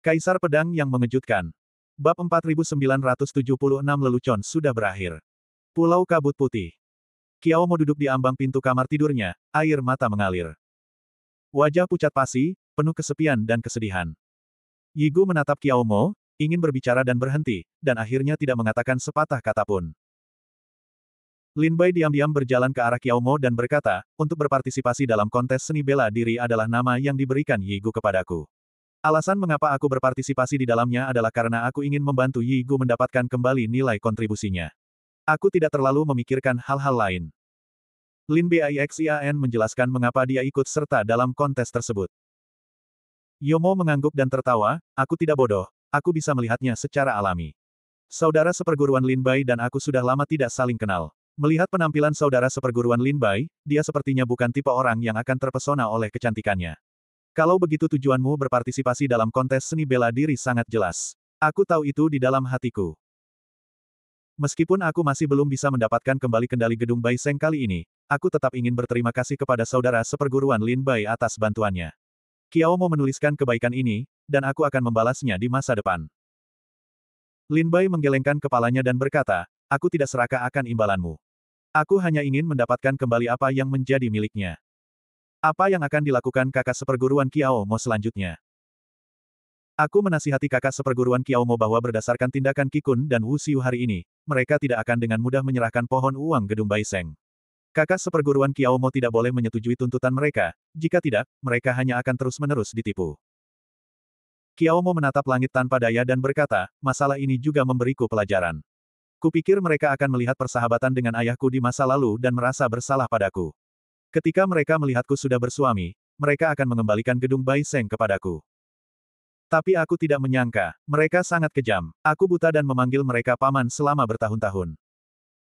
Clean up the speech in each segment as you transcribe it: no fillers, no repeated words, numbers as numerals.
Kaisar Pedang yang Mengejutkan. Bab 4976 Lelucon sudah berakhir. Pulau Kabut Putih. Qiao Mo duduk di ambang pintu kamar tidurnya, air mata mengalir. Wajah pucat pasi, penuh kesepian dan kesedihan. Yi Gu menatap Qiao Mo, ingin berbicara dan berhenti, dan akhirnya tidak mengatakan sepatah kata pun. Lin Bai diam-diam berjalan ke arah Qiao Mo dan berkata, untuk berpartisipasi dalam kontes seni bela diri adalah nama yang diberikan Yi Gu kepadaku. Alasan mengapa aku berpartisipasi di dalamnya adalah karena aku ingin membantu Yi Gu mendapatkan kembali nilai kontribusinya. Aku tidak terlalu memikirkan hal-hal lain. Lin Baixian menjelaskan mengapa dia ikut serta dalam kontes tersebut. Yomo mengangguk dan tertawa, aku tidak bodoh, aku bisa melihatnya secara alami. Saudara seperguruan Lin Bai dan aku sudah lama tidak saling kenal. Melihat penampilan saudara seperguruan Lin Bai, dia sepertinya bukan tipe orang yang akan terpesona oleh kecantikannya. Kalau begitu tujuanmu berpartisipasi dalam kontes seni bela diri sangat jelas. Aku tahu itu di dalam hatiku. Meskipun aku masih belum bisa mendapatkan kembali kendali gedung Bai Seng kali ini, aku tetap ingin berterima kasih kepada saudara seperguruan Lin Bai atas bantuannya. Qiao Mo menuliskan kebaikan ini, dan aku akan membalasnya di masa depan. Lin Bai menggelengkan kepalanya dan berkata, aku tidak serakah akan imbalanmu. Aku hanya ingin mendapatkan kembali apa yang menjadi miliknya. Apa yang akan dilakukan kakak seperguruan Qiao Mo selanjutnya? Aku menasihati kakak seperguruan Qiao Mo bahwa berdasarkan tindakan Qi Kun dan Wu Xiu hari ini, mereka tidak akan dengan mudah menyerahkan pohon uang gedung Bai Seng. Kakak seperguruan Qiao Mo tidak boleh menyetujui tuntutan mereka, jika tidak, mereka hanya akan terus-menerus ditipu. Qiao Mo menatap langit tanpa daya dan berkata, masalah ini juga memberiku pelajaran. Kupikir mereka akan melihat persahabatan dengan ayahku di masa lalu dan merasa bersalah padaku. Ketika mereka melihatku sudah bersuami, mereka akan mengembalikan gedung Bai Seng kepadaku. Tapi aku tidak menyangka, mereka sangat kejam. Aku buta dan memanggil mereka paman selama bertahun-tahun.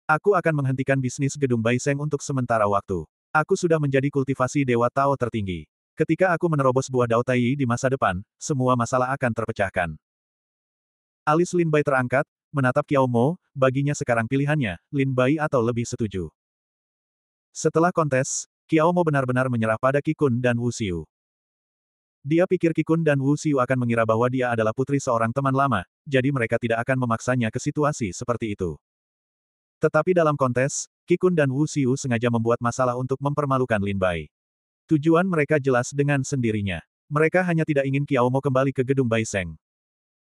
Aku akan menghentikan bisnis gedung Bai Seng untuk sementara waktu. Aku sudah menjadi kultivasi Dewa Tao tertinggi. Ketika aku menerobos buah Dao Tai di masa depan, semua masalah akan terpecahkan. Alis Lin Bai terangkat, menatap Qiao Mo, baginya sekarang pilihannya, Lin Bai atau lebih setuju. Setelah kontes, Qiao Mo benar-benar menyerah pada Qi Kun dan Wu Xiu. Dia pikir Qi Kun dan Wu Xiu akan mengira bahwa dia adalah putri seorang teman lama, jadi mereka tidak akan memaksanya ke situasi seperti itu. Tetapi dalam kontes, Qi Kun dan Wu Xiu sengaja membuat masalah untuk mempermalukan Lin Bai. Tujuan mereka jelas dengan sendirinya. Mereka hanya tidak ingin Qiao Mo kembali ke gedung Bai Seng.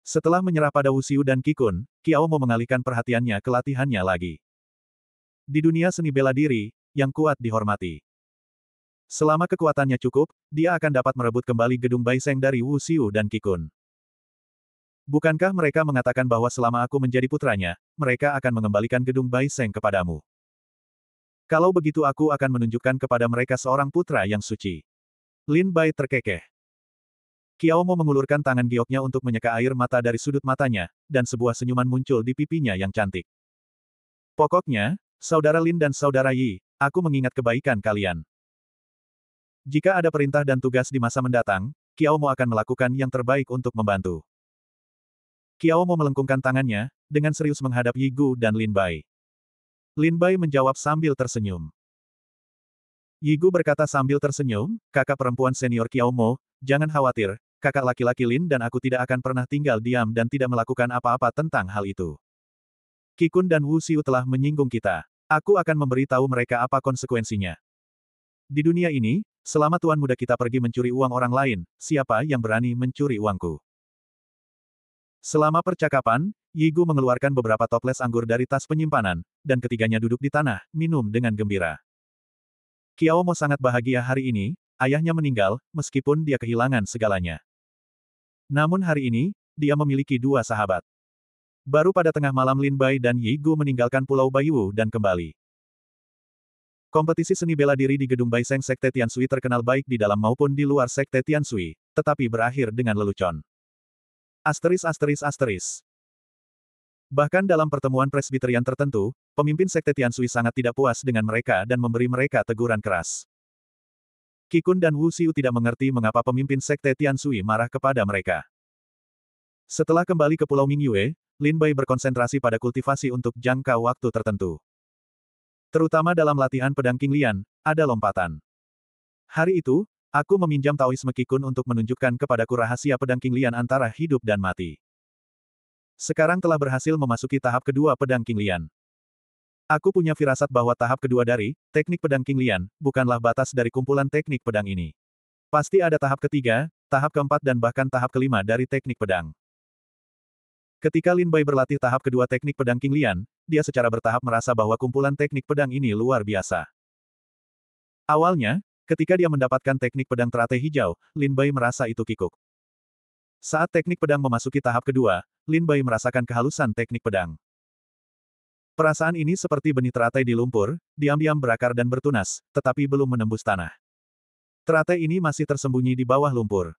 Setelah menyerah pada Wu Xiu dan Qi Kun, Qiao Mo mengalihkan perhatiannya ke latihannya lagi. Di dunia seni bela diri, yang kuat dihormati. Selama kekuatannya cukup, dia akan dapat merebut kembali gedung Bai Seng dari Wu Xiu dan Qi Kun. Bukankah mereka mengatakan bahwa selama aku menjadi putranya, mereka akan mengembalikan gedung Bai Seng kepadamu? Kalau begitu aku akan menunjukkan kepada mereka seorang putra yang suci. Lin Bai terkekeh. Qiao Mo mengulurkan tangan gioknya untuk menyeka air mata dari sudut matanya, dan sebuah senyuman muncul di pipinya yang cantik. Pokoknya, saudara Lin dan saudara Yi, aku mengingat kebaikan kalian. Jika ada perintah dan tugas di masa mendatang, Qiao Mo akan melakukan yang terbaik untuk membantu. Qiao Mo melengkungkan tangannya, dengan serius menghadap Yi Gu dan Lin Bai. Lin Bai menjawab sambil tersenyum. Yi Gu berkata sambil tersenyum, kakak perempuan senior Qiao Mo, jangan khawatir, kakak laki-laki Lin dan aku tidak akan pernah tinggal diam dan tidak melakukan apa-apa tentang hal itu. Qi Kun dan Wu Xiu telah menyinggung kita. Aku akan memberi tahu mereka apa konsekuensinya. Di dunia ini, selama tuan muda kita pergi mencuri uang orang lain, siapa yang berani mencuri uangku? Selama percakapan, Yi Gu mengeluarkan beberapa toples anggur dari tas penyimpanan, dan ketiganya duduk di tanah, minum dengan gembira. Qiao Mo sangat bahagia hari ini, ayahnya meninggal, meskipun dia kehilangan segalanya. Namun hari ini, dia memiliki dua sahabat. Baru pada tengah malam Lin Bai dan Yi Gu meninggalkan Pulau Baiwu dan kembali. Kompetisi seni bela diri di gedung Bai Seng Sekte Tianshui terkenal baik di dalam maupun di luar Sekte Tianshui, tetapi berakhir dengan lelucon. *****. Bahkan dalam pertemuan presbiterian tertentu, pemimpin Sekte Tianshui sangat tidak puas dengan mereka dan memberi mereka teguran keras. Qi Kun dan Wu Xiu tidak mengerti mengapa pemimpin Sekte Tianshui marah kepada mereka. Setelah kembali ke Pulau Mingyue, Lin Bai berkonsentrasi pada kultivasi untuk jangka waktu tertentu. Terutama dalam latihan pedang King Lian, ada lompatan. Hari itu, Aku meminjam Taoisme Qigong untuk menunjukkan kepadaku rahasia pedang King Lian antara hidup dan mati. Sekarang telah berhasil memasuki tahap kedua pedang King Lian. Aku punya firasat bahwa tahap kedua dari teknik pedang King Lian bukanlah batas dari kumpulan teknik pedang ini. Pasti ada tahap ketiga, tahap keempat dan bahkan tahap kelima dari teknik pedang. Ketika Lin Bai berlatih tahap kedua teknik pedang King Lian, dia secara bertahap merasa bahwa kumpulan teknik pedang ini luar biasa. Awalnya, ketika dia mendapatkan teknik pedang teratai hijau, Lin Bai merasa itu kikuk. Saat teknik pedang memasuki tahap kedua, Lin Bai merasakan kehalusan teknik pedang. Perasaan ini seperti benih teratai di lumpur, diam-diam berakar dan bertunas, tetapi belum menembus tanah. Teratai ini masih tersembunyi di bawah lumpur.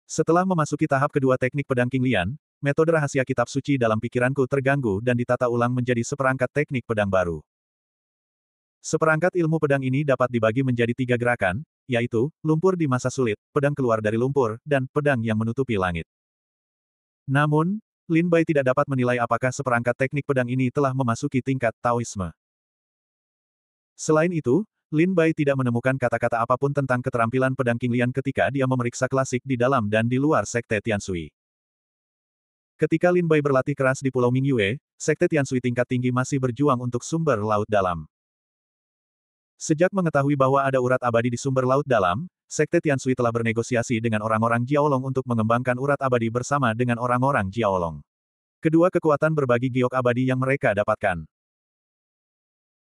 Setelah memasuki tahap kedua teknik pedang King Lian, metode rahasia kitab suci dalam pikiranku terganggu dan ditata ulang menjadi seperangkat teknik pedang baru. Seperangkat ilmu pedang ini dapat dibagi menjadi 3 gerakan, yaitu, lumpur di masa sulit, pedang keluar dari lumpur, dan pedang yang menutupi langit. Namun, Lin Bai tidak dapat menilai apakah seperangkat teknik pedang ini telah memasuki tingkat Taoisme. Selain itu, Lin Bai tidak menemukan kata-kata apapun tentang keterampilan pedang King Lian ketika dia memeriksa klasik di dalam dan di luar Sekte Tianshui. Ketika Lin Bai berlatih keras di Pulau Mingyue, Sekte Tianshui tingkat tinggi masih berjuang untuk sumber laut dalam. Sejak mengetahui bahwa ada urat abadi di sumber laut dalam, Sekte Tianshui telah bernegosiasi dengan orang-orang Jiaolong untuk mengembangkan urat abadi bersama dengan orang-orang Jiaolong. Kedua kekuatan berbagi giok abadi yang mereka dapatkan.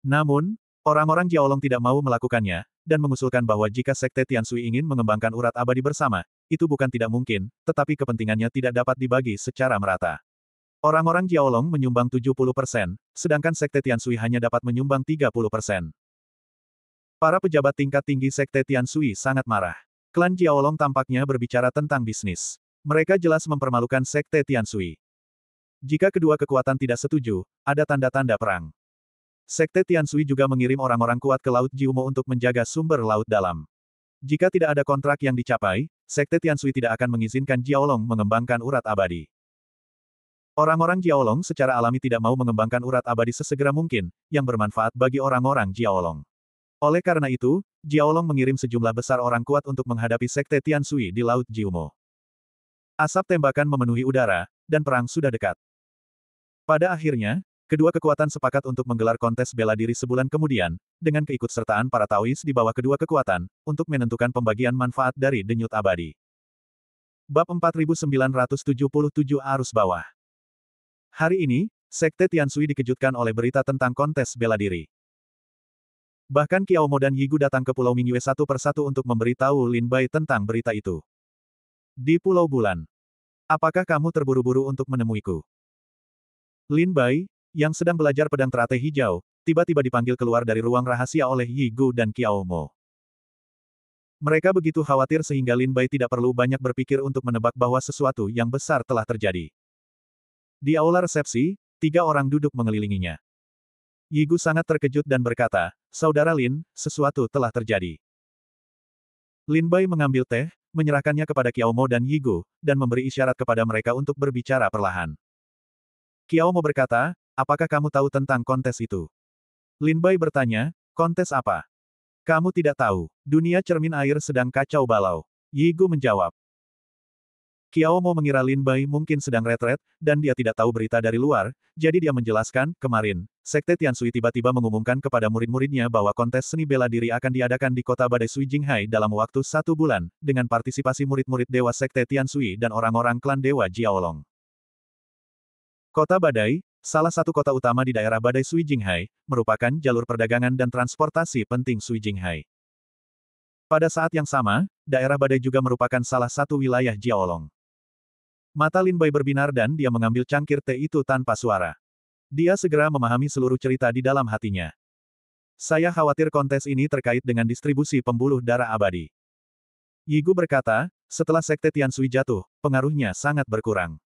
Namun, orang-orang Jiaolong tidak mau melakukannya, dan mengusulkan bahwa jika Sekte Tianshui ingin mengembangkan urat abadi bersama, itu bukan tidak mungkin, tetapi kepentingannya tidak dapat dibagi secara merata. Orang-orang Jiaolong menyumbang 70%, sedangkan Sekte Tianshui hanya dapat menyumbang 30%. Para pejabat tingkat tinggi Sekte Tianshui sangat marah. Klan Jiaolong tampaknya berbicara tentang bisnis. Mereka jelas mempermalukan Sekte Tianshui. Jika kedua kekuatan tidak setuju, ada tanda-tanda perang. Sekte Tianshui juga mengirim orang-orang kuat ke Laut Jiumo untuk menjaga sumber laut dalam. Jika tidak ada kontrak yang dicapai, Sekte Tianshui tidak akan mengizinkan Jiaolong mengembangkan urat abadi. Orang-orang Jiaolong secara alami tidak mau mengembangkan urat abadi sesegera mungkin, yang bermanfaat bagi orang-orang Jiaolong. Oleh karena itu, Jiaolong mengirim sejumlah besar orang kuat untuk menghadapi Sekte Tianshui di Laut Jiumo. Asap tembakan memenuhi udara, dan perang sudah dekat. Pada akhirnya, kedua kekuatan sepakat untuk menggelar kontes bela diri sebulan kemudian, dengan keikutsertaan para Taois di bawah kedua kekuatan, untuk menentukan pembagian manfaat dari denyut abadi. Bab 4977 Arus Bawah. Hari ini, Sekte Tianshui dikejutkan oleh berita tentang kontes bela diri. Bahkan Qiao Mo dan Yi Gu datang ke Pulau Mingyue satu persatu untuk memberitahu Lin Bai tentang berita itu. Di Pulau Bulan. Apakah kamu terburu-buru untuk menemuiku? Lin Bai, yang sedang belajar pedang teratai hijau, tiba-tiba dipanggil keluar dari ruang rahasia oleh Yi Gu dan Qiao Mo. Mereka begitu khawatir sehingga Lin Bai tidak perlu banyak berpikir untuk menebak bahwa sesuatu yang besar telah terjadi. Di aula resepsi, 3 orang duduk mengelilinginya. Yi Gu sangat terkejut dan berkata, "Saudara Lin, sesuatu telah terjadi." Lin Bai mengambil teh, menyerahkannya kepada Qiao Mo dan Yi Gu, dan memberi isyarat kepada mereka untuk berbicara perlahan. Qiao Mo berkata, "Apakah kamu tahu tentang kontes itu?" Lin Bai bertanya, "Kontes apa?" "Kamu tidak tahu. Dunia cermin air sedang kacau balau." Yi Gu menjawab. Qiao Mo mengira Lin Bai mungkin sedang retret, dan dia tidak tahu berita dari luar, jadi dia menjelaskan, kemarin, Sekte Tianshui tiba-tiba mengumumkan kepada murid-muridnya bahwa kontes seni bela diri akan diadakan di kota badai Sui Jinghai dalam waktu 1 bulan, dengan partisipasi murid-murid Dewa Sekte Tianshui dan orang-orang klan Dewa Jiaolong. Kota Badai, salah satu kota utama di daerah badai Sui Jinghai, merupakan jalur perdagangan dan transportasi penting Sui Jinghai. Pada saat yang sama, daerah badai juga merupakan salah satu wilayah Jiaolong. Mata Lin Bai berbinar dan dia mengambil cangkir teh itu tanpa suara. Dia segera memahami seluruh cerita di dalam hatinya. Saya khawatir kontes ini terkait dengan distribusi pembuluh darah abadi. Yi Gu berkata, setelah Sekte Tianshui jatuh, pengaruhnya sangat berkurang.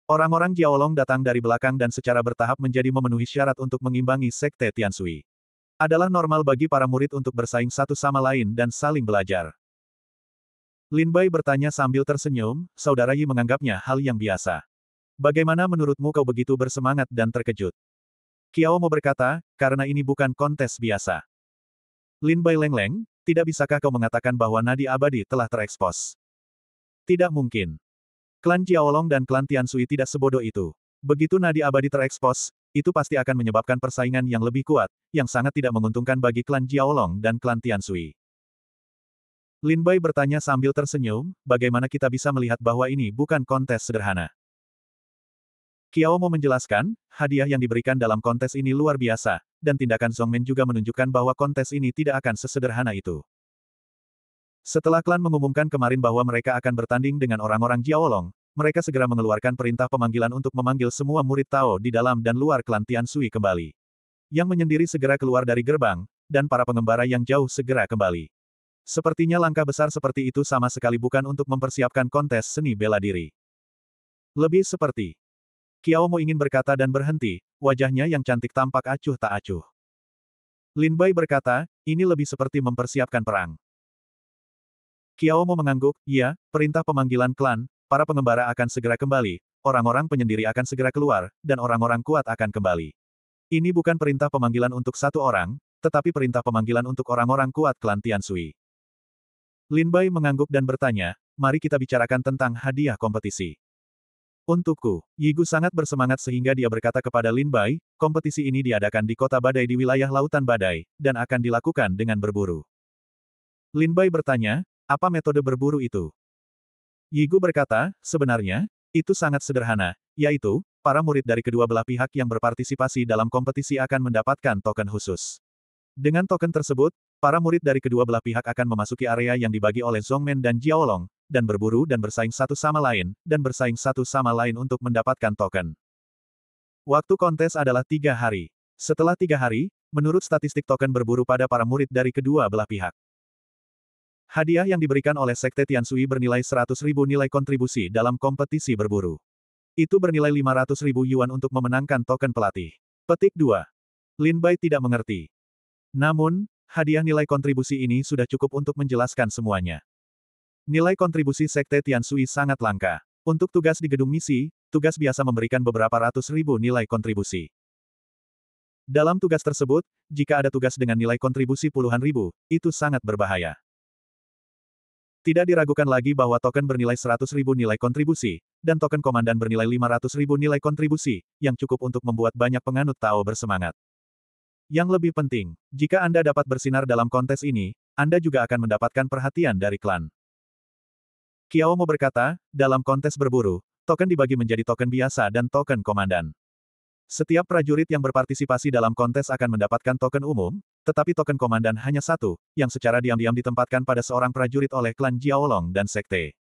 Orang-orang Jiaolong datang dari belakang dan secara bertahap menjadi memenuhi syarat untuk mengimbangi Sekte Tianshui. Adalah normal bagi para murid untuk bersaing satu sama lain dan saling belajar. Lin Bai bertanya sambil tersenyum, saudara Yi menganggapnya hal yang biasa. Bagaimana menurutmu kau begitu bersemangat dan terkejut? Qiao Mo berkata, karena ini bukan kontes biasa. Lin Bai lengleng, tidak bisakah kau mengatakan bahwa nadi abadi telah terekspos? Tidak mungkin. Klan Jiaolong dan klan Tiansui tidak sebodoh itu. Begitu nadi abadi terekspos, itu pasti akan menyebabkan persaingan yang lebih kuat, yang sangat tidak menguntungkan bagi klan Jiaolong dan klan Tiansui. Lin Bai bertanya sambil tersenyum, bagaimana kita bisa melihat bahwa ini bukan kontes sederhana? Qiao Mo menjelaskan, hadiah yang diberikan dalam kontes ini luar biasa, dan tindakan Zhongmen juga menunjukkan bahwa kontes ini tidak akan sesederhana itu. Setelah klan mengumumkan kemarin bahwa mereka akan bertanding dengan orang-orang Jiaolong, mereka segera mengeluarkan perintah pemanggilan untuk memanggil semua murid Tao di dalam dan luar klan Tiansui kembali. Yang menyendiri segera keluar dari gerbang, dan para pengembara yang jauh segera kembali. Sepertinya langkah besar seperti itu sama sekali bukan untuk mempersiapkan kontes seni bela diri. Lebih seperti Qiao Mo ingin berkata dan berhenti, wajahnya yang cantik tampak acuh tak acuh. Lin Bai berkata, ini lebih seperti mempersiapkan perang. Qiao Mo mengangguk, ya, perintah pemanggilan klan, para pengembara akan segera kembali, orang-orang penyendiri akan segera keluar, dan orang-orang kuat akan kembali. Ini bukan perintah pemanggilan untuk satu orang, tetapi perintah pemanggilan untuk orang-orang kuat klan Tiansui. Lin Bai mengangguk dan bertanya, mari kita bicarakan tentang hadiah kompetisi. Untukku, Yi Gu sangat bersemangat sehingga dia berkata kepada Lin Bai, kompetisi ini diadakan di kota badai di wilayah lautan badai, dan akan dilakukan dengan berburu. Lin Bai bertanya, apa metode berburu itu? Yi Gu berkata, sebenarnya, itu sangat sederhana, yaitu, para murid dari kedua belah pihak yang berpartisipasi dalam kompetisi akan mendapatkan token khusus. Dengan token tersebut, para murid dari kedua belah pihak akan memasuki area yang dibagi oleh Zhongmen dan Jiaolong, dan berburu dan bersaing satu sama lain untuk mendapatkan token. Waktu kontes adalah 3 hari. Setelah 3 hari, menurut statistik token berburu pada para murid dari kedua belah pihak. Hadiah yang diberikan oleh Sekte Tiansui bernilai 100.000 nilai kontribusi dalam kompetisi berburu. Itu bernilai 500.000 yuan untuk memenangkan token pelatih. Petik 2. Lin Bai tidak mengerti. Namun, hadiah nilai kontribusi ini sudah cukup untuk menjelaskan semuanya. Nilai kontribusi Sekte Tiansui sangat langka. Untuk tugas di gedung misi, tugas biasa memberikan beberapa ratus ribu nilai kontribusi. Dalam tugas tersebut, jika ada tugas dengan nilai kontribusi puluhan ribu, itu sangat berbahaya. Tidak diragukan lagi bahwa token bernilai 100.000 nilai kontribusi, dan token komandan bernilai 500.000 nilai kontribusi, yang cukup untuk membuat banyak penganut Tao bersemangat. Yang lebih penting, jika Anda dapat bersinar dalam kontes ini, Anda juga akan mendapatkan perhatian dari klan. Qiao Mo berkata, dalam kontes berburu, token dibagi menjadi token biasa dan token komandan. Setiap prajurit yang berpartisipasi dalam kontes akan mendapatkan token umum, tetapi token komandan hanya satu, yang secara diam-diam ditempatkan pada seorang prajurit oleh klan Jiaolong dan Sekte.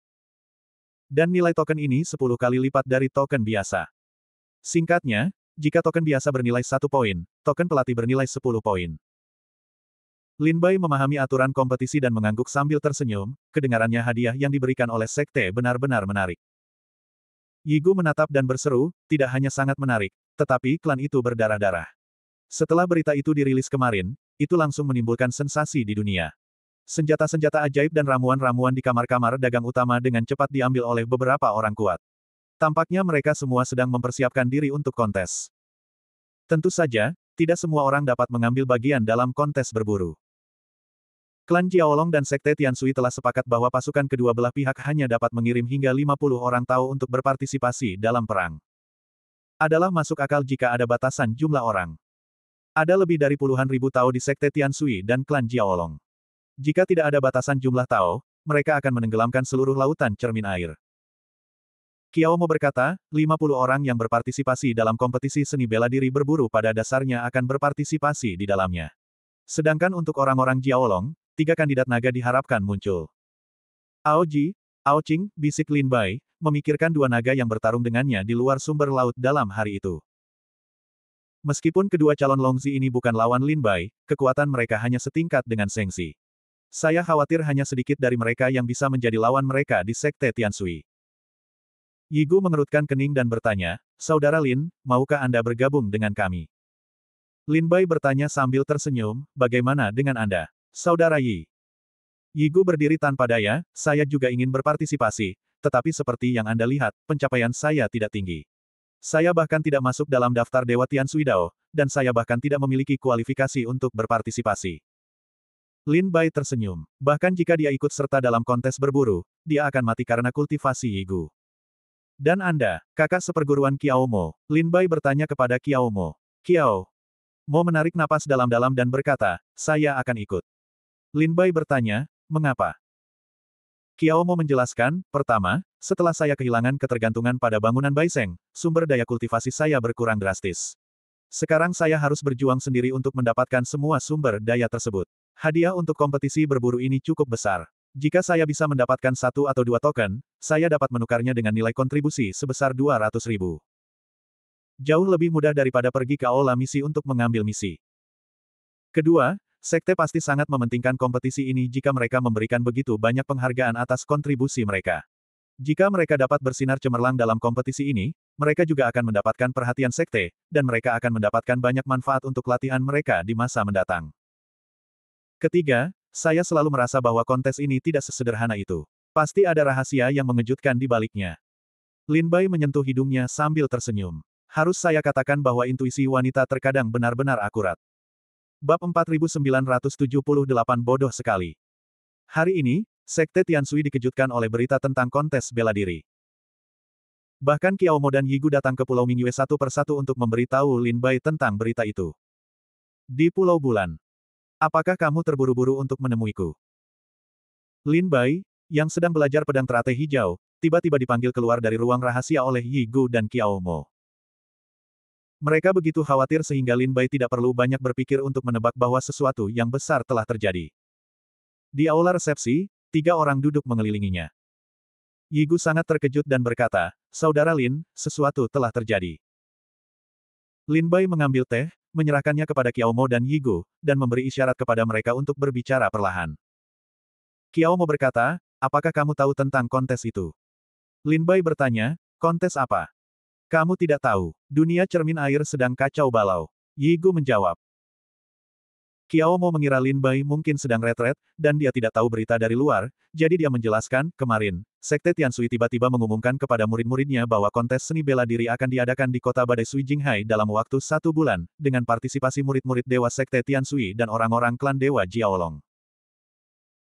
Dan nilai token ini 10 kali lipat dari token biasa. Singkatnya, jika token biasa bernilai 1 poin, token pelatih bernilai 10 poin. Lin Bai memahami aturan kompetisi dan mengangguk sambil tersenyum, kedengarannya hadiah yang diberikan oleh Sekte benar-benar menarik. Yi Gu menatap dan berseru, tidak hanya sangat menarik, tetapi klan itu berdarah-darah. Setelah berita itu dirilis kemarin, itu langsung menimbulkan sensasi di dunia. Senjata-senjata ajaib dan ramuan-ramuan di kamar-kamar dagang utama dengan cepat diambil oleh beberapa orang kuat. Tampaknya mereka semua sedang mempersiapkan diri untuk kontes. Tentu saja, tidak semua orang dapat mengambil bagian dalam kontes berburu. Klan Jiaolong dan Sekte Tiansui telah sepakat bahwa pasukan kedua belah pihak hanya dapat mengirim hingga 50 orang Tao untuk berpartisipasi dalam perang. Adalah masuk akal jika ada batasan jumlah orang. Ada lebih dari puluhan ribu Tao di Sekte Tiansui dan klan Jiaolong. Jika tidak ada batasan jumlah Tao, mereka akan menenggelamkan seluruh lautan cermin air. Qiao Mo berkata, 50 orang yang berpartisipasi dalam kompetisi seni bela diri berburu pada dasarnya akan berpartisipasi di dalamnya. Sedangkan untuk orang-orang Jiaolong, 3 kandidat naga diharapkan muncul. Ao Ji, Ao Qing, bisik Lin Bai, memikirkan 2 naga yang bertarung dengannya di luar sumber laut dalam hari itu. Meskipun kedua calon Longzi ini bukan lawan Lin Bai, kekuatan mereka hanya setingkat dengan Seng Si. Saya khawatir hanya sedikit dari mereka yang bisa menjadi lawan mereka di Sekte Tiansui. Yi Gu mengerutkan kening dan bertanya, Saudara Lin, maukah Anda bergabung dengan kami? Lin Bai bertanya sambil tersenyum, bagaimana dengan Anda? Saudara Yi. Yi Gu berdiri tanpa daya, saya juga ingin berpartisipasi, tetapi seperti yang Anda lihat, pencapaian saya tidak tinggi. Saya bahkan tidak masuk dalam daftar Dewa Tiansui Dao, dan saya bahkan tidak memiliki kualifikasi untuk berpartisipasi. Lin Bai tersenyum. Bahkan jika dia ikut serta dalam kontes berburu, dia akan mati karena kultivasi Yigu. Dan Anda, kakak seperguruan Kiao Mo, Lin Bai bertanya kepada Kiao Mo. Kiao Mo menarik napas dalam-dalam dan berkata, saya akan ikut. Lin Bai bertanya, mengapa? Kiao Mo menjelaskan, pertama, setelah saya kehilangan ketergantungan pada bangunan Baiseng, sumber daya kultivasi saya berkurang drastis. Sekarang saya harus berjuang sendiri untuk mendapatkan semua sumber daya tersebut. Hadiah untuk kompetisi berburu ini cukup besar. Jika saya bisa mendapatkan 1 atau 2 token, saya dapat menukarnya dengan nilai kontribusi sebesar 200.000. Jauh lebih mudah daripada pergi ke aula misi untuk mengambil misi. Kedua, sekte pasti sangat mementingkan kompetisi ini jika mereka memberikan begitu banyak penghargaan atas kontribusi mereka. Jika mereka dapat bersinar cemerlang dalam kompetisi ini, mereka juga akan mendapatkan perhatian sekte, dan mereka akan mendapatkan banyak manfaat untuk latihan mereka di masa mendatang. Ketiga, saya selalu merasa bahwa kontes ini tidak sesederhana itu. Pasti ada rahasia yang mengejutkan di baliknya. Lin Bai menyentuh hidungnya sambil tersenyum. Harus saya katakan bahwa intuisi wanita terkadang benar-benar akurat. Bab 4978 bodoh sekali. Hari ini, Sekte Tiansui dikejutkan oleh berita tentang kontes bela diri. Bahkan Kiao Mo dan Yigu datang ke Pulau Mingyue satu persatu untuk memberitahu Lin Bai tentang berita itu. Di Pulau Bulan. Apakah kamu terburu-buru untuk menemuiku? Lin Bai, yang sedang belajar pedang teratai hijau, tiba-tiba dipanggil keluar dari ruang rahasia oleh Yigu dan Kiao Mo. Mereka begitu khawatir sehingga Lin Bai tidak perlu banyak berpikir untuk menebak bahwa sesuatu yang besar telah terjadi. Di aula resepsi, 3 orang duduk mengelilinginya. Yigu sangat terkejut dan berkata, Saudara Lin, sesuatu telah terjadi. Lin Bai mengambil teh, menyerahkannya kepada Kiao Mo dan Yigu, dan memberi isyarat kepada mereka untuk berbicara perlahan. Kiao Mo berkata, apakah kamu tahu tentang kontes itu? Lin Bai bertanya, kontes apa? Kamu tidak tahu. Dunia cermin air sedang kacau balau. Yigu menjawab. Kiao Mo mengira Lin Bai mungkin sedang retret, dan dia tidak tahu berita dari luar, jadi dia menjelaskan, kemarin, Sekte Tiansui tiba-tiba mengumumkan kepada murid-muridnya bahwa kontes seni bela diri akan diadakan di kota badai Sui Jinghai dalam waktu 1 bulan, dengan partisipasi murid-murid Dewa Sekte Tiansui dan orang-orang klan Dewa Jiaolong.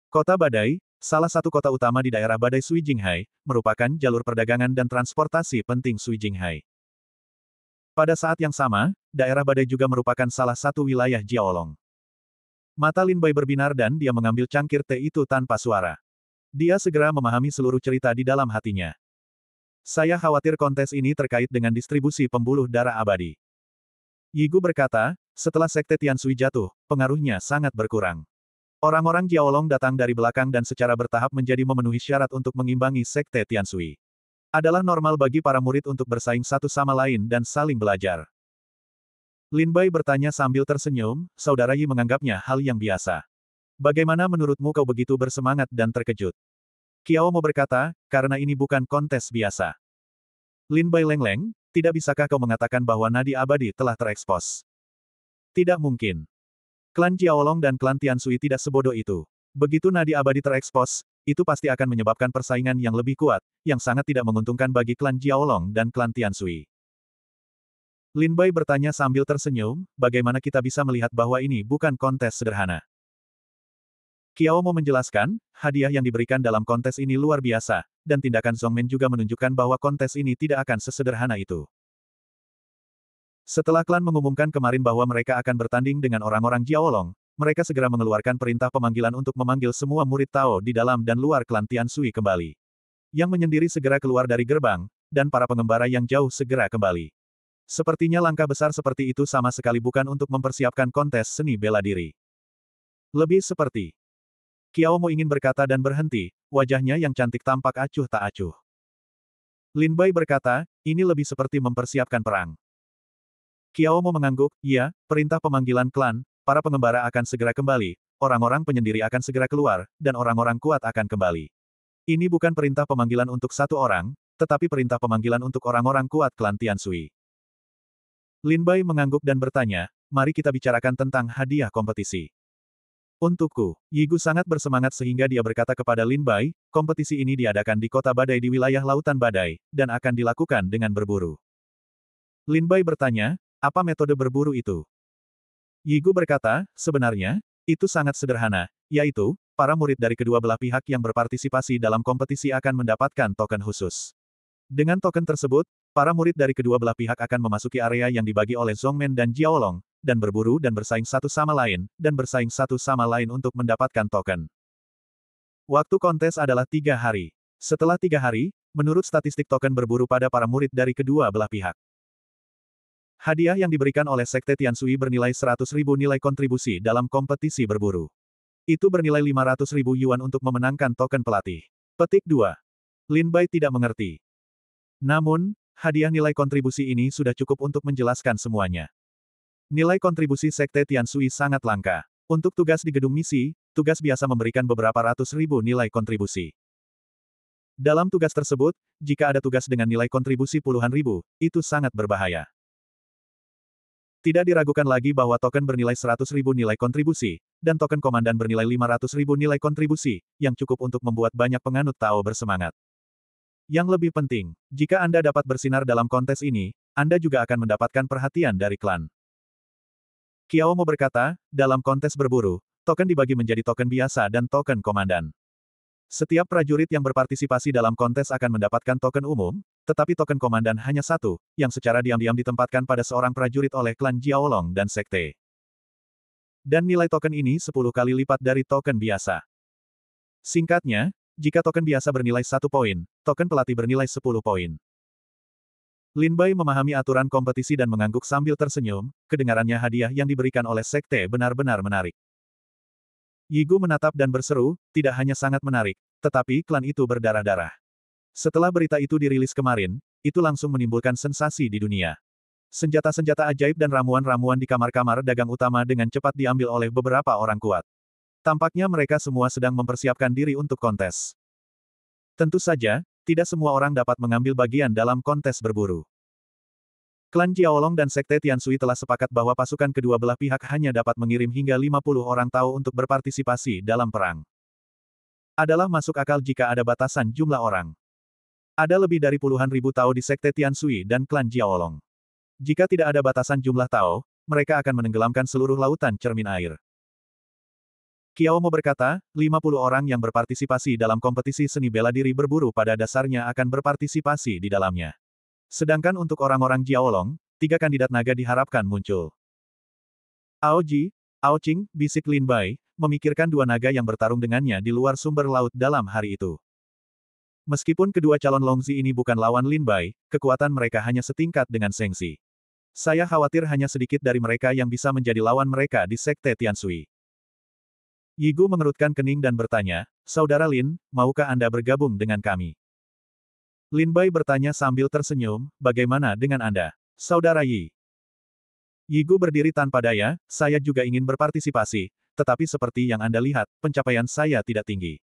Kota Badai, salah satu kota utama di daerah badai Sui Jinghai, merupakan jalur perdagangan dan transportasi penting Sui Jinghai. Pada saat yang sama, daerah badai juga merupakan salah satu wilayah Jiaolong. Mata Lin Bai berbinar dan dia mengambil cangkir teh itu tanpa suara. Dia segera memahami seluruh cerita di dalam hatinya. Saya khawatir kontes ini terkait dengan distribusi pembuluh darah abadi. Yigu berkata, setelah Sekte Tiansui jatuh, pengaruhnya sangat berkurang. Orang-orang Jiaolong datang dari belakang dan secara bertahap menjadi memenuhi syarat untuk mengimbangi Sekte Tiansui. Adalah normal bagi para murid untuk bersaing satu sama lain dan saling belajar. Lin Bai bertanya sambil tersenyum, Saudara Yi menganggapnya hal yang biasa. Bagaimana menurutmu kau begitu bersemangat dan terkejut? Kiao Mo berkata, karena ini bukan kontes biasa. Lin Bai lengleng, tidak bisakah kau mengatakan bahwa nadi abadi telah terekspos? Tidak mungkin. Klan Jiaolong dan klan Tiansui tidak sebodoh itu. Begitu nadi abadi terekspos, itu pasti akan menyebabkan persaingan yang lebih kuat, yang sangat tidak menguntungkan bagi klan Jiaolong dan klan Tiansui. Lin Bai bertanya sambil tersenyum, bagaimana kita bisa melihat bahwa ini bukan kontes sederhana? Kiao Mo menjelaskan, hadiah yang diberikan dalam kontes ini luar biasa, dan tindakan Zhongmen juga menunjukkan bahwa kontes ini tidak akan sesederhana itu. Setelah klan mengumumkan kemarin bahwa mereka akan bertanding dengan orang-orang Jiaolong, mereka segera mengeluarkan perintah pemanggilan untuk memanggil semua murid Tao di dalam dan luar klan Tiansui kembali. Yang menyendiri segera keluar dari gerbang, dan para pengembara yang jauh segera kembali. Sepertinya langkah besar seperti itu sama sekali bukan untuk mempersiapkan kontes seni bela diri. Lebih seperti. Kiao Mo ingin berkata dan berhenti, wajahnya yang cantik tampak acuh tak acuh. Lin Bai berkata, ini lebih seperti mempersiapkan perang. Kiao Mo mengangguk, iya, perintah pemanggilan klan, para pengembara akan segera kembali, orang-orang penyendiri akan segera keluar, dan orang-orang kuat akan kembali. Ini bukan perintah pemanggilan untuk satu orang, tetapi perintah pemanggilan untuk orang-orang kuat klan Tiansui. Lin Bai mengangguk dan bertanya, mari kita bicarakan tentang hadiah kompetisi. Untukku, Yigu sangat bersemangat sehingga dia berkata kepada Lin Bai, kompetisi ini diadakan di kota badai di wilayah lautan badai, dan akan dilakukan dengan berburu. Lin Bai bertanya, apa metode berburu itu? Yigu berkata, sebenarnya, Itu sangat sederhana, yaitu, para murid dari kedua belah pihak yang berpartisipasi dalam kompetisi akan mendapatkan token khusus. Dengan token tersebut, para murid dari kedua belah pihak akan memasuki area yang dibagi oleh Zhongmen dan Jiaolong, dan berburu dan bersaing satu sama lain untuk mendapatkan token. Waktu kontes adalah 3 hari. Setelah 3 hari, menurut statistik token berburu pada para murid dari kedua belah pihak. Hadiah yang diberikan oleh Sekte Tianshui bernilai 100.000 nilai kontribusi dalam kompetisi berburu. Itu bernilai 500.000 yuan untuk memenangkan token pelatih. Petik 2. Lin Bai tidak mengerti. Namun, hadiah nilai kontribusi ini sudah cukup untuk menjelaskan semuanya. Nilai kontribusi Sekte Tianshui sangat langka. Untuk tugas di gedung misi, tugas biasa memberikan beberapa ratus ribu nilai kontribusi. Dalam tugas tersebut, jika ada tugas dengan nilai kontribusi puluhan ribu, itu sangat berbahaya. Tidak diragukan lagi bahwa token bernilai 100.000 nilai kontribusi, dan token komandan bernilai 500.000 nilai kontribusi, yang cukup untuk membuat banyak penganut Tao bersemangat. Yang lebih penting, jika Anda dapat bersinar dalam kontes ini, Anda juga akan mendapatkan perhatian dari klan. Qiao Mo berkata, dalam kontes berburu, token dibagi menjadi token biasa dan token komandan. Setiap prajurit yang berpartisipasi dalam kontes akan mendapatkan token umum, tetapi token komandan hanya satu, yang secara diam-diam ditempatkan pada seorang prajurit oleh klan Jiaolong dan Sekte. Dan nilai token ini 10 kali lipat dari token biasa. Singkatnya, jika token biasa bernilai 1 poin, token pelatih bernilai 10 poin. Lin Bai memahami aturan kompetisi dan mengangguk sambil tersenyum, kedengarannya hadiah yang diberikan oleh Sekte benar-benar menarik. Yigu menatap dan berseru, tidak hanya sangat menarik, tetapi klan itu berdarah-darah. Setelah berita itu dirilis kemarin, itu langsung menimbulkan sensasi di dunia. Senjata-senjata ajaib dan ramuan-ramuan di kamar-kamar dagang utama dengan cepat diambil oleh beberapa orang kuat. Tampaknya mereka semua sedang mempersiapkan diri untuk kontes. Tentu saja, tidak semua orang dapat mengambil bagian dalam kontes berburu. Klan Jiaolong dan Sekte Tianshui telah sepakat bahwa pasukan kedua belah pihak hanya dapat mengirim hingga 50 orang Tao untuk berpartisipasi dalam perang. Adalah masuk akal jika ada batasan jumlah orang. Ada lebih dari puluhan ribu Tao di Sekte Tianshui dan klan Jiaolong. Jika tidak ada batasan jumlah Tao, mereka akan menenggelamkan seluruh lautan cermin air. Qiao Mo berkata, 50 orang yang berpartisipasi dalam kompetisi seni bela diri berburu pada dasarnya akan berpartisipasi di dalamnya. Sedangkan untuk orang-orang Jiaolong, 3 kandidat naga diharapkan muncul. Ao Ji, Ao Qing, bisik Lin Bai, memikirkan 2 naga yang bertarung dengannya di luar sumber laut dalam hari itu. Meskipun kedua calon Longzi ini bukan lawan Lin Bai, kekuatan mereka hanya setingkat dengan Seng Si. Saya khawatir hanya sedikit dari mereka yang bisa menjadi lawan mereka di Sekte Tianshui. Yigu mengerutkan kening dan bertanya, Saudara Lin, maukah Anda bergabung dengan kami? Lin Bai bertanya sambil tersenyum, bagaimana dengan Anda, Saudara Yi? Yigu berdiri tanpa daya, saya juga ingin berpartisipasi, tetapi seperti yang Anda lihat, pencapaian saya tidak tinggi.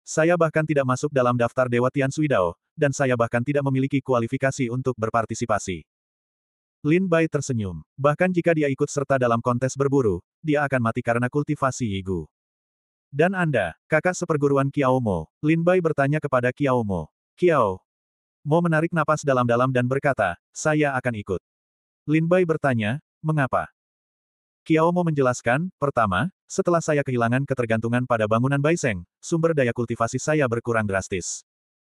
Saya bahkan tidak masuk dalam daftar Dewa Tianshui Dao, dan saya bahkan tidak memiliki kualifikasi untuk berpartisipasi. Lin Bai tersenyum. Bahkan jika dia ikut serta dalam kontes berburu, dia akan mati karena kultivasi Yigu. Dan Anda, kakak seperguruan Qiao Mo, Lin Bai bertanya kepada Qiao Mo. Qiao Mo menarik napas dalam-dalam dan berkata, saya akan ikut. Lin Bai bertanya, mengapa? Qiao Mo menjelaskan, pertama, setelah saya kehilangan ketergantungan pada bangunan Baiseng, sumber daya kultivasi saya berkurang drastis.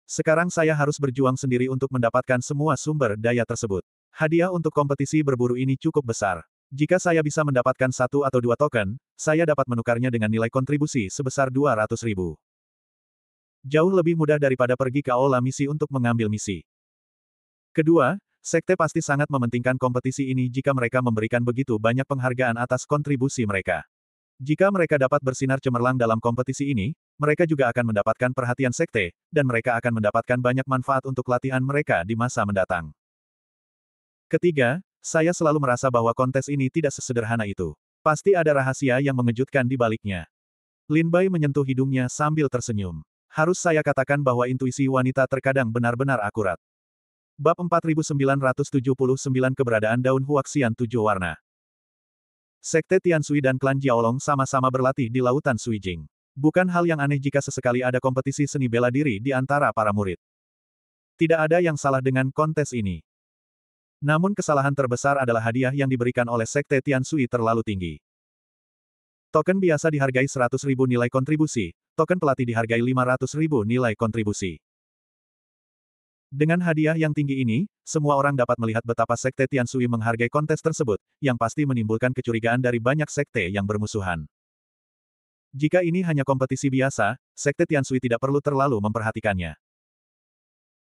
Sekarang saya harus berjuang sendiri untuk mendapatkan semua sumber daya tersebut. Hadiah untuk kompetisi berburu ini cukup besar. Jika saya bisa mendapatkan 1 atau 2 token, saya dapat menukarnya dengan nilai kontribusi sebesar 200.000. Jauh lebih mudah daripada pergi ke aula misi untuk mengambil misi. Kedua, Sekte pasti sangat mementingkan kompetisi ini jika mereka memberikan begitu banyak penghargaan atas kontribusi mereka. Jika mereka dapat bersinar cemerlang dalam kompetisi ini, mereka juga akan mendapatkan perhatian Sekte, dan mereka akan mendapatkan banyak manfaat untuk latihan mereka di masa mendatang. Ketiga, saya selalu merasa bahwa kontes ini tidak sesederhana itu. Pasti ada rahasia yang mengejutkan di baliknya. Lin Bai menyentuh hidungnya sambil tersenyum. Harus saya katakan bahwa intuisi wanita terkadang benar-benar akurat. Bab 4979 Keberadaan Daun Huaxian 7 Warna. Sekte Tianshui dan klan Jiaolong sama-sama berlatih di lautan Suijing. Bukan hal yang aneh jika sesekali ada kompetisi seni bela diri di antara para murid. Tidak ada yang salah dengan kontes ini. Namun kesalahan terbesar adalah hadiah yang diberikan oleh Sekte Tianshui terlalu tinggi. Token biasa dihargai 100.000 nilai kontribusi, token pelatih dihargai 500.000 nilai kontribusi. Dengan hadiah yang tinggi ini, semua orang dapat melihat betapa Sekte Tianshui menghargai kontes tersebut, yang pasti menimbulkan kecurigaan dari banyak sekte yang bermusuhan. Jika ini hanya kompetisi biasa, Sekte Tianshui tidak perlu terlalu memperhatikannya.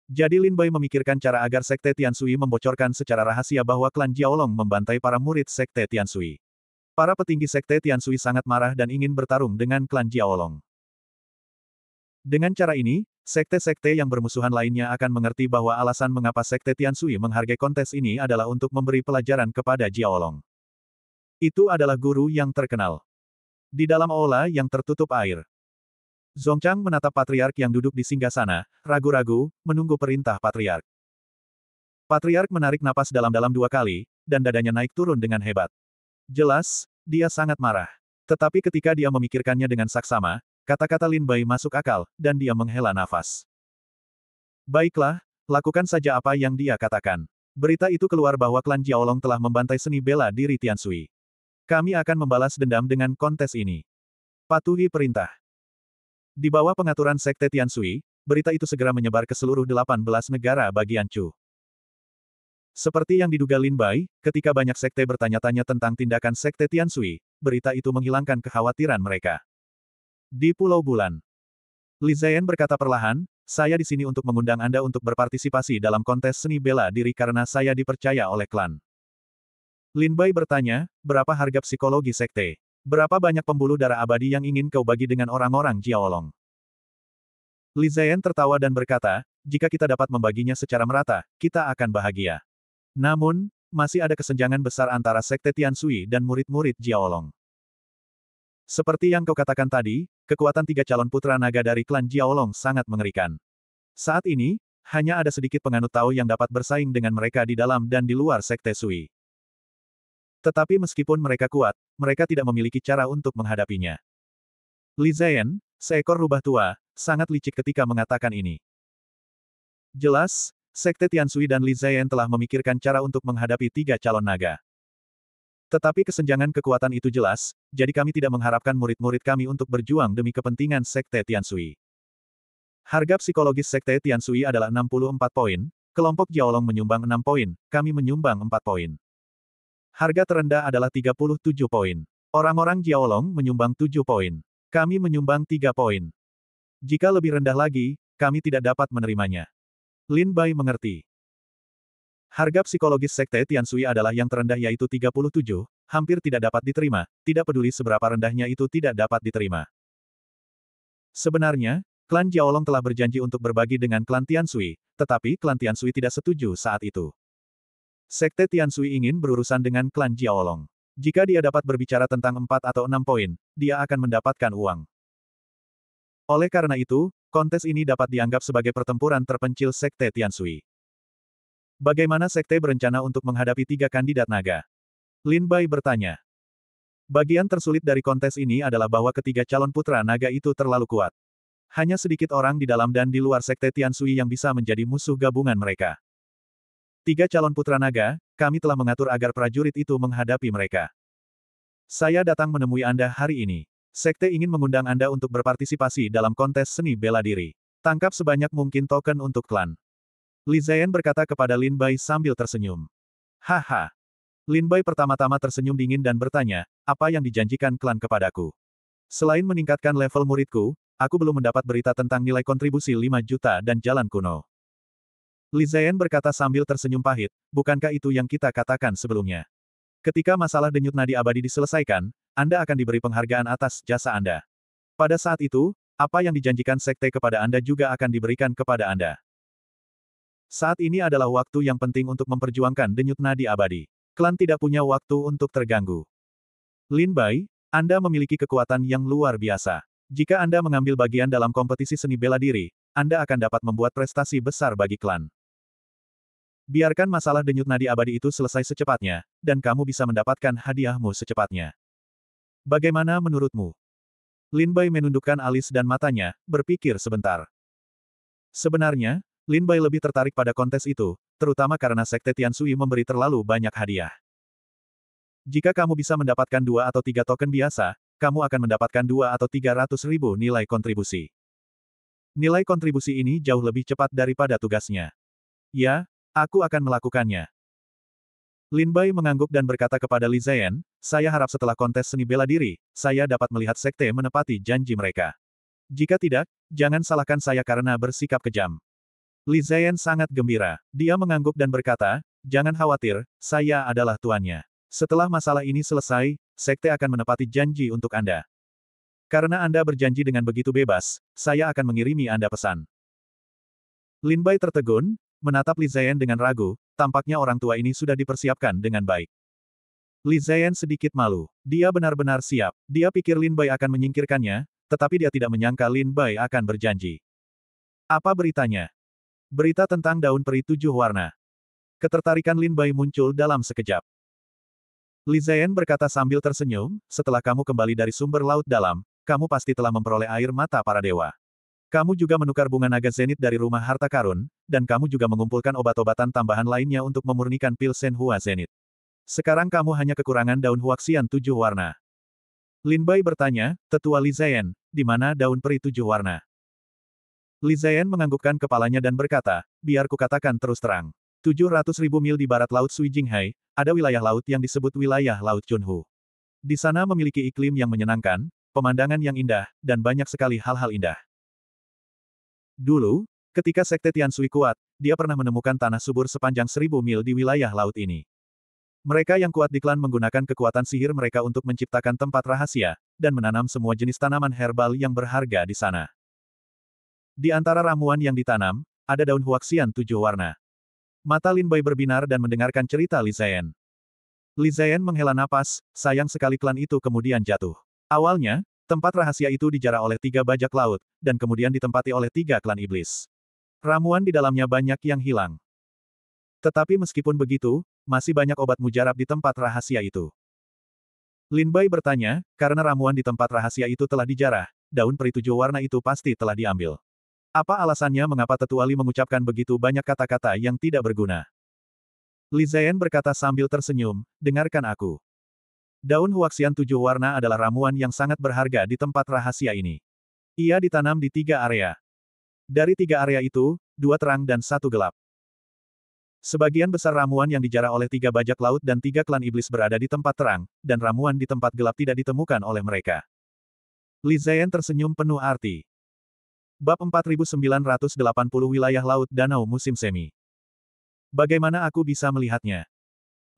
Jadi Lin Bai memikirkan cara agar Sekte Tianshui membocorkan secara rahasia bahwa klan Jiaolong membantai para murid Sekte Tianshui. Para petinggi Sekte Tianshui sangat marah dan ingin bertarung dengan klan Jiaolong. Dengan cara ini, sekte-sekte yang bermusuhan lainnya akan mengerti bahwa alasan mengapa Sekte Tianshui menghargai kontes ini adalah untuk memberi pelajaran kepada Jiaolong. Itu adalah guru yang terkenal. Di dalam aula yang tertutup air, Zongchang menatap patriark yang duduk di singgasana, ragu-ragu, menunggu perintah patriark. Patriark menarik napas dalam-dalam 2 kali, dan dadanya naik turun dengan hebat. Jelas, dia sangat marah. Tetapi ketika dia memikirkannya dengan saksama, kata-kata Lin Bai masuk akal, dan dia menghela nafas. Baiklah, lakukan saja apa yang dia katakan. Berita itu keluar bahwa klan Jiaolong telah membantai seni bela diri Tianshui. Kami akan membalas dendam dengan kontes ini. Patuhi perintah. Di bawah pengaturan Sekte Tianshui, berita itu segera menyebar ke seluruh 18 negara bagian Chu. Seperti yang diduga Lin Bai, ketika banyak sekte bertanya-tanya tentang tindakan Sekte Tianshui, berita itu menghilangkan kekhawatiran mereka. Di Pulau Bulan, Li Ziyan berkata perlahan, saya di sini untuk mengundang Anda untuk berpartisipasi dalam kontes seni bela diri karena saya dipercaya oleh klan. Lin Bai bertanya, berapa harga psikologi sekte? Berapa banyak pembuluh darah abadi yang ingin kau bagi dengan orang-orang Jiaolong? Li Ziyan tertawa dan berkata, jika kita dapat membaginya secara merata, kita akan bahagia. Namun, masih ada kesenjangan besar antara Sekte Tianshui dan murid-murid Jiaolong. Seperti yang kau katakan tadi, kekuatan 3 calon putra naga dari klan Jiaolong sangat mengerikan. Saat ini, hanya ada sedikit penganut Tao yang dapat bersaing dengan mereka di dalam dan di luar Sekte Sui. Tetapi meskipun mereka kuat, mereka tidak memiliki cara untuk menghadapinya. Li Ziyan, seekor rubah tua, sangat licik ketika mengatakan ini. Jelas, Sekte Tianshui dan Li Ziyan telah memikirkan cara untuk menghadapi 3 calon naga. Tetapi kesenjangan kekuatan itu jelas, jadi kami tidak mengharapkan murid-murid kami untuk berjuang demi kepentingan Sekte Tianshui. Harga psikologis Sekte Tianshui adalah 64 poin, kelompok Jiaolong menyumbang 6 poin, kami menyumbang 4 poin. Harga terendah adalah 37 poin. Orang-orang Jiaolong menyumbang 7 poin. Kami menyumbang 3 poin. Jika lebih rendah lagi, kami tidak dapat menerimanya. Lin Bai mengerti. Harga psikologis Sekte Tianshui adalah yang terendah yaitu 37, hampir tidak dapat diterima, tidak peduli seberapa rendahnya itu tidak dapat diterima. Sebenarnya, klan Jiaolong telah berjanji untuk berbagi dengan klan Tianshui, tetapi klan Tianshui tidak setuju saat itu. Sekte Tianshui ingin berurusan dengan klan Jiaolong. Jika dia dapat berbicara tentang 4 atau 6 poin, dia akan mendapatkan uang. Oleh karena itu, kontes ini dapat dianggap sebagai pertempuran terpencil Sekte Tianshui. Bagaimana Sekte berencana untuk menghadapi 3 kandidat naga? Lin Bai bertanya. Bagian tersulit dari kontes ini adalah bahwa ketiga calon putra naga itu terlalu kuat. Hanya sedikit orang di dalam dan di luar Sekte Tianshui yang bisa menjadi musuh gabungan mereka. 3 calon putra naga, kami telah mengatur agar prajurit itu menghadapi mereka. Saya datang menemui Anda hari ini. Sekte ingin mengundang Anda untuk berpartisipasi dalam kontes seni bela diri. Tangkap sebanyak mungkin token untuk klan. Li Ziyan berkata kepada Lin Bai sambil tersenyum. Haha. Lin Bai pertama-tama tersenyum dingin dan bertanya, apa yang dijanjikan klan kepadaku? Selain meningkatkan level muridku, aku belum mendapat berita tentang nilai kontribusi 5 juta dan jalan kuno. Li Ziyan berkata sambil tersenyum pahit, bukankah itu yang kita katakan sebelumnya? Ketika masalah denyut nadi abadi diselesaikan, Anda akan diberi penghargaan atas jasa Anda. Pada saat itu, apa yang dijanjikan sekte kepada Anda juga akan diberikan kepada Anda. Saat ini adalah waktu yang penting untuk memperjuangkan denyut nadi abadi. Klan tidak punya waktu untuk terganggu. Lin Bai, Anda memiliki kekuatan yang luar biasa. Jika Anda mengambil bagian dalam kompetisi seni bela diri, Anda akan dapat membuat prestasi besar bagi klan. Biarkan masalah denyut nadi abadi itu selesai secepatnya, dan kamu bisa mendapatkan hadiahmu secepatnya. Bagaimana menurutmu? Lin Bai menundukkan alis dan matanya, berpikir sebentar. Sebenarnya, Lin Bai lebih tertarik pada kontes itu, terutama karena Sekte Tianshui memberi terlalu banyak hadiah. Jika kamu bisa mendapatkan 2 atau 3 token biasa, kamu akan mendapatkan 2 atau 300 ribu nilai kontribusi. Nilai kontribusi ini jauh lebih cepat daripada tugasnya. Ya, aku akan melakukannya. Lin Bai mengangguk dan berkata kepada Li Ziyan, saya harap setelah kontes seni bela diri, saya dapat melihat sekte menepati janji mereka. Jika tidak, jangan salahkan saya karena bersikap kejam. Li Ziyan sangat gembira. Dia mengangguk dan berkata, jangan khawatir, saya adalah tuannya. Setelah masalah ini selesai, sekte akan menepati janji untuk Anda. Karena Anda berjanji dengan begitu bebas, saya akan mengirimi Anda pesan. Lin Bai tertegun, menatap Li Ziyan dengan ragu, tampaknya orang tua ini sudah dipersiapkan dengan baik. Li Ziyan sedikit malu. Dia benar-benar siap. Dia pikir Lin Bai akan menyingkirkannya, tetapi dia tidak menyangka Lin Bai akan berjanji. Apa beritanya? Berita tentang daun peri 7 warna. Ketertarikan Lin Bai muncul dalam sekejap. Li Ziyan berkata sambil tersenyum, setelah kamu kembali dari sumber laut dalam, kamu pasti telah memperoleh air mata para dewa. Kamu juga menukar bunga naga zenit dari rumah harta karun, dan kamu juga mengumpulkan obat-obatan tambahan lainnya untuk memurnikan pil Shenhua zenit. Sekarang kamu hanya kekurangan daun huaxian 7 warna. Lin Bai bertanya, tetua Li Ziyan, di mana daun peri 7 warna? Li Ziyan menganggukkan kepalanya dan berkata, biar kukatakan terus terang. 700.000 mil di barat Laut Sui Jinghai, ada wilayah laut yang disebut wilayah Laut Chunhu. Di sana memiliki iklim yang menyenangkan, pemandangan yang indah, dan banyak sekali hal-hal indah. Dulu, ketika Sekte Tianshui kuat, dia pernah menemukan tanah subur sepanjang 1000 mil di wilayah laut ini. Mereka yang kuat di klan menggunakan kekuatan sihir mereka untuk menciptakan tempat rahasia, dan menanam semua jenis tanaman herbal yang berharga di sana. Di antara ramuan yang ditanam, ada daun huaxian 7 warna. Mata Lin Bai berbinar dan mendengarkan cerita Li Ziyan. Li Ziyan menghela napas, sayang sekali klan itu kemudian jatuh. Awalnya, tempat rahasia itu dijara oleh 3 bajak laut, dan kemudian ditempati oleh 3 klan iblis. Ramuan di dalamnya banyak yang hilang. Tetapi meskipun begitu, masih banyak obat mujarab di tempat rahasia itu. Lin Bai bertanya, karena ramuan di tempat rahasia itu telah dijarah, daun peri 7 warna itu pasti telah diambil. Apa alasannya mengapa tetua Li mengucapkan begitu banyak kata-kata yang tidak berguna? Li Ziyan berkata sambil tersenyum, dengarkan aku. Daun huaxian 7 warna adalah ramuan yang sangat berharga di tempat rahasia ini. Ia ditanam di 3 area. Dari 3 area itu, 2 terang dan 1 gelap. Sebagian besar ramuan yang dijarah oleh 3 bajak laut dan 3 klan iblis berada di tempat terang, dan ramuan di tempat gelap tidak ditemukan oleh mereka. Li Ziyan tersenyum penuh arti. Bab 4980 Wilayah Laut Danau Musim Semi. Bagaimana aku bisa melihatnya?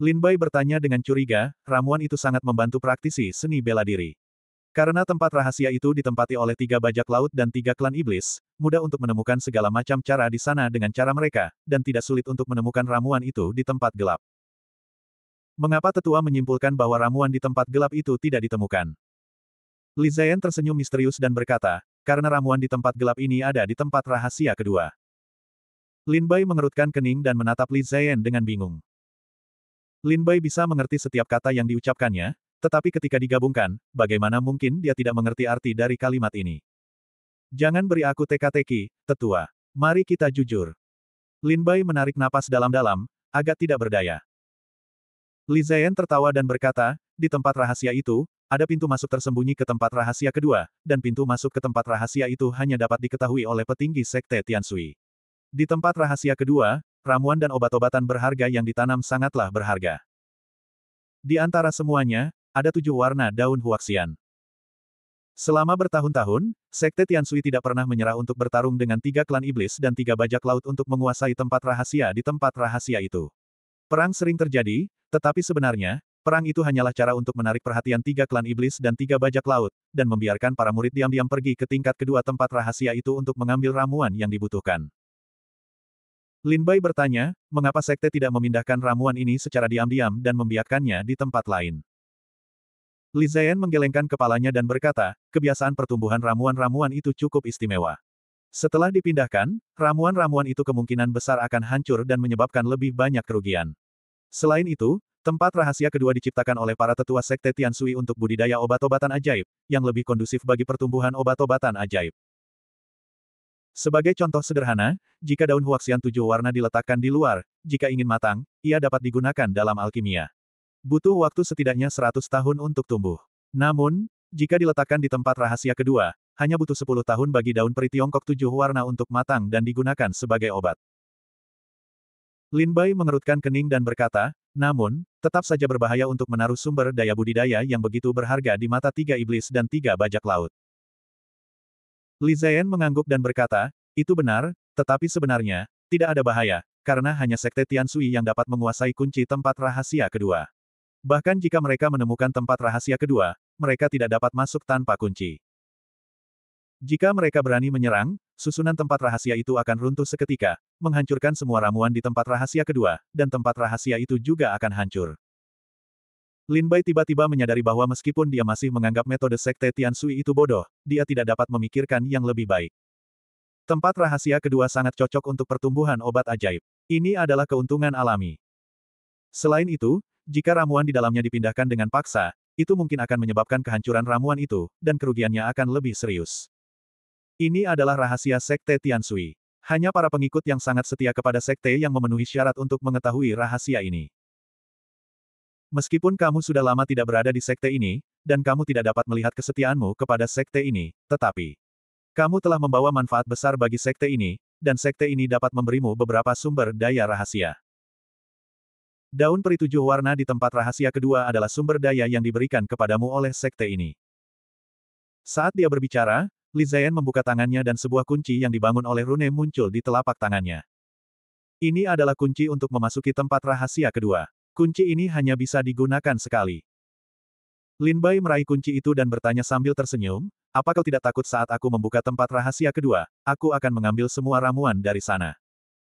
Lin Bai bertanya dengan curiga, ramuan itu sangat membantu praktisi seni bela diri. Karena tempat rahasia itu ditempati oleh 3 bajak laut dan 3 klan iblis, mudah untuk menemukan segala macam cara di sana dengan cara mereka, dan tidak sulit untuk menemukan ramuan itu di tempat gelap. Mengapa tetua menyimpulkan bahwa ramuan di tempat gelap itu tidak ditemukan? Li Ziyan tersenyum misterius dan berkata, karena ramuan di tempat gelap ini ada di tempat rahasia kedua. Lin Bai mengerutkan kening dan menatap Li Ziyan dengan bingung. Lin Bai bisa mengerti setiap kata yang diucapkannya, tetapi ketika digabungkan, bagaimana mungkin dia tidak mengerti arti dari kalimat ini? Jangan beri aku teka-teki, tetua. Mari kita jujur. Lin Bai menarik napas dalam-dalam, agak tidak berdaya. Li Ziyan tertawa dan berkata, di tempat rahasia itu, ada pintu masuk tersembunyi ke tempat rahasia kedua, dan pintu masuk ke tempat rahasia itu hanya dapat diketahui oleh petinggi Sekte Tianshui. Di tempat rahasia kedua, ramuan dan obat-obatan berharga yang ditanam sangatlah berharga. Di antara semuanya, ada 7 warna daun huaxian. Selama bertahun-tahun, Sekte Tianshui tidak pernah menyerah untuk bertarung dengan 3 klan iblis dan 3 bajak laut untuk menguasai tempat rahasia di tempat rahasia itu. Perang sering terjadi, tetapi sebenarnya, perang itu hanyalah cara untuk menarik perhatian 3 klan iblis dan 3 bajak laut, dan membiarkan para murid diam-diam pergi ke tingkat kedua tempat rahasia itu untuk mengambil ramuan yang dibutuhkan. Lin Bai bertanya, mengapa sekte tidak memindahkan ramuan ini secara diam-diam dan membiarkannya di tempat lain? Li Ziyan menggelengkan kepalanya dan berkata, kebiasaan pertumbuhan ramuan-ramuan itu cukup istimewa. Setelah dipindahkan, ramuan-ramuan itu kemungkinan besar akan hancur dan menyebabkan lebih banyak kerugian. Selain itu, tempat rahasia kedua diciptakan oleh para tetua Sekte Tianshui untuk budidaya obat-obatan ajaib, yang lebih kondusif bagi pertumbuhan obat-obatan ajaib. Sebagai contoh sederhana, jika daun huaxian 7 warna diletakkan di luar, jika ingin matang, ia dapat digunakan dalam alkimia. Butuh waktu setidaknya 100 tahun untuk tumbuh. Namun, Jika diletakkan di tempat rahasia kedua, hanya butuh 10 tahun bagi daun peri Tiongkok 7 warna untuk matang dan digunakan sebagai obat. Lin Bai mengerutkan kening dan berkata, namun, tetap saja berbahaya untuk menaruh sumber daya budidaya yang begitu berharga di mata 3 iblis dan 3 bajak laut. Li Ziyan mengangguk dan berkata, itu benar, tetapi sebenarnya, tidak ada bahaya, karena hanya Sekte Tian Sui yang dapat menguasai kunci tempat rahasia kedua. Bahkan jika mereka menemukan tempat rahasia kedua, mereka tidak dapat masuk tanpa kunci. Jika mereka berani menyerang, susunan tempat rahasia itu akan runtuh seketika, menghancurkan semua ramuan di tempat rahasia kedua, dan tempat rahasia itu juga akan hancur. Lin Bai tiba-tiba menyadari bahwa meskipun dia masih menganggap metode Sekte Tian Sui itu bodoh, dia tidak dapat memikirkan yang lebih baik. Tempat rahasia kedua sangat cocok untuk pertumbuhan obat ajaib. Ini adalah keuntungan alami. Selain itu, jika ramuan di dalamnya dipindahkan dengan paksa, itu mungkin akan menyebabkan kehancuran ramuan itu, dan kerugiannya akan lebih serius. Ini adalah rahasia Sekte Tian Sui. Hanya para pengikut yang sangat setia kepada sekte yang memenuhi syarat untuk mengetahui rahasia ini. Meskipun kamu sudah lama tidak berada di sekte ini, dan kamu tidak dapat melihat kesetiaanmu kepada sekte ini, tetapi kamu telah membawa manfaat besar bagi sekte ini, dan sekte ini dapat memberimu beberapa sumber daya rahasia. Daun peri 7 warna di tempat rahasia kedua adalah sumber daya yang diberikan kepadamu oleh sekte ini. Saat dia berbicara, Li Ziyan membuka tangannya dan sebuah kunci yang dibangun oleh rune muncul di telapak tangannya. Ini adalah kunci untuk memasuki tempat rahasia kedua. Kunci ini hanya bisa digunakan sekali. Lin Bai meraih kunci itu dan bertanya sambil tersenyum, apa kau tidak takut saat aku membuka tempat rahasia kedua, aku akan mengambil semua ramuan dari sana.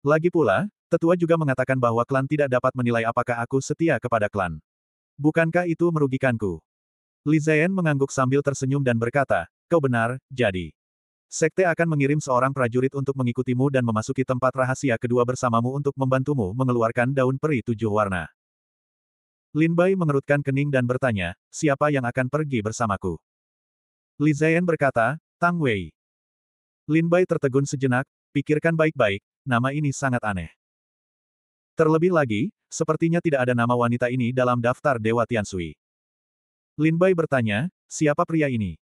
Lagi pula, tetua juga mengatakan bahwa klan tidak dapat menilai apakah aku setia kepada klan. Bukankah itu merugikanku? Li Ziyan mengangguk sambil tersenyum dan berkata, kau benar, jadi. Sekte akan mengirim seorang prajurit untuk mengikutimu dan memasuki tempat rahasia kedua bersamamu untuk membantumu mengeluarkan daun peri 7 warna. Lin Bai mengerutkan kening dan bertanya, siapa yang akan pergi bersamaku? Li Ziyan berkata, Tang Wei. Lin Bai tertegun sejenak, pikirkan baik-baik, nama ini sangat aneh. Terlebih lagi, sepertinya tidak ada nama wanita ini dalam daftar Dewa Tian Sui. Lin Bai bertanya, siapa pria ini?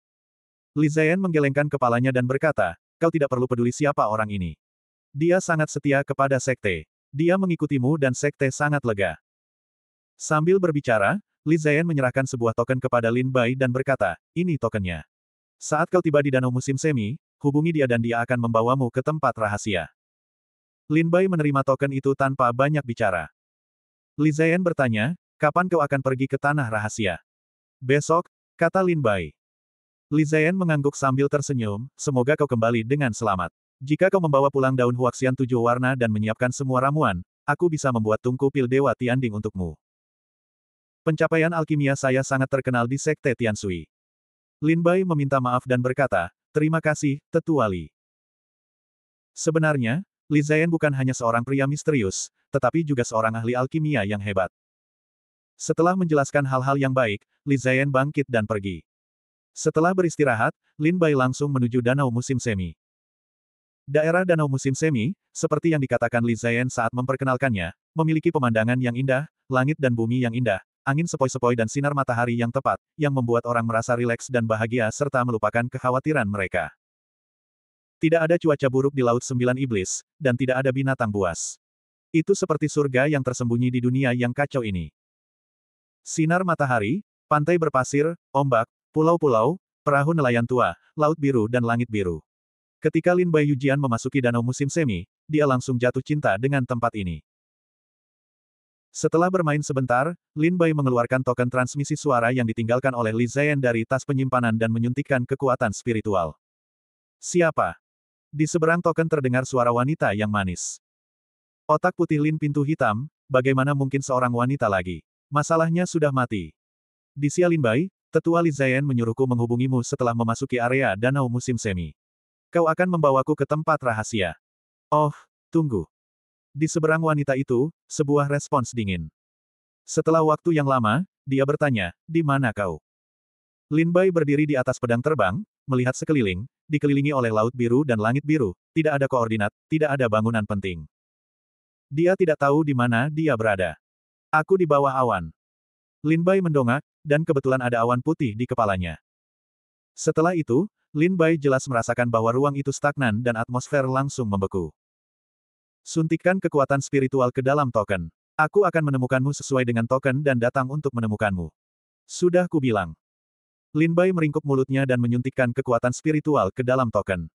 Li Ziyan menggelengkan kepalanya dan berkata, kau tidak perlu peduli siapa orang ini. Dia sangat setia kepada sekte. Dia mengikutimu dan sekte sangat lega. Sambil berbicara, Li Ziyan menyerahkan sebuah token kepada Lin Bai dan berkata, ini tokennya. Saat kau tiba di danau musim semi, hubungi dia dan dia akan membawamu ke tempat rahasia. Lin Bai menerima token itu tanpa banyak bicara. Li Ziyan bertanya, kapan kau akan pergi ke tanah rahasia? Besok, kata Lin Bai. Li Ziyan mengangguk sambil tersenyum, semoga kau kembali dengan selamat. Jika kau membawa pulang daun huaxian 7 warna dan menyiapkan semua ramuan, aku bisa membuat tungku pil Dewa Tianding untukmu. Pencapaian alkimia saya sangat terkenal di Sekte Tian Sui. Lin Bai meminta maaf dan berkata, terima kasih, Tetua Li. Sebenarnya, Li Ziyan bukan hanya seorang pria misterius, tetapi juga seorang ahli alkimia yang hebat. Setelah menjelaskan hal-hal yang baik, Li Ziyan bangkit dan pergi. Setelah beristirahat, Lin Bai langsung menuju danau musim semi. Daerah danau musim semi, seperti yang dikatakan Li Ziyan saat memperkenalkannya, memiliki pemandangan yang indah, langit dan bumi yang indah, angin sepoi-sepoi dan sinar matahari yang tepat, yang membuat orang merasa rileks dan bahagia serta melupakan kekhawatiran mereka. Tidak ada cuaca buruk di Laut 9 Iblis, dan tidak ada binatang buas. Itu seperti surga yang tersembunyi di dunia yang kacau ini. Sinar matahari, pantai berpasir, ombak, pulau-pulau, perahu nelayan tua, laut biru dan langit biru. Ketika Lin Bai Yujian memasuki danau musim semi, dia langsung jatuh cinta dengan tempat ini. Setelah bermain sebentar, Lin Bai mengeluarkan token transmisi suara yang ditinggalkan oleh Li Ziyan dari tas penyimpanan dan menyuntikkan kekuatan spiritual. Siapa? Di seberang token terdengar suara wanita yang manis. Otak putih Lin pintu hitam, bagaimana mungkin seorang wanita lagi? Masalahnya sudah mati. Di Xia Lin Bai, Tetua Li Ziyan menyuruhku menghubungimu setelah memasuki area danau musim semi. Kau akan membawaku ke tempat rahasia. Oh, tunggu. Di seberang wanita itu, sebuah respons dingin. Setelah waktu yang lama, dia bertanya, di mana kau? Lin Bai berdiri di atas pedang terbang, melihat sekeliling, dikelilingi oleh laut biru dan langit biru, tidak ada koordinat, tidak ada bangunan penting. Dia tidak tahu di mana dia berada. Aku di bawah awan. Lin Bai mendongak, dan kebetulan ada awan putih di kepalanya. Setelah itu, Lin Bai jelas merasakan bahwa ruang itu stagnan dan atmosfer langsung membeku. Suntikan kekuatan spiritual ke dalam token. Aku akan menemukanmu sesuai dengan token dan datang untuk menemukanmu. Sudah kubilang. Lin Bai meringkuk mulutnya dan menyuntikkan kekuatan spiritual ke dalam token.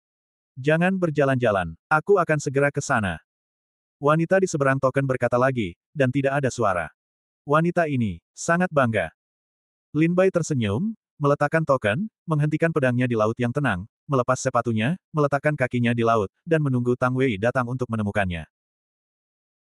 Jangan berjalan-jalan. Aku akan segera ke sana. Wanita di seberang token berkata lagi, dan tidak ada suara. Wanita ini sangat bangga. Lin Bai tersenyum, meletakkan token, menghentikan pedangnya di laut yang tenang, melepas sepatunya, meletakkan kakinya di laut, dan menunggu Tang Wei datang untuk menemukannya.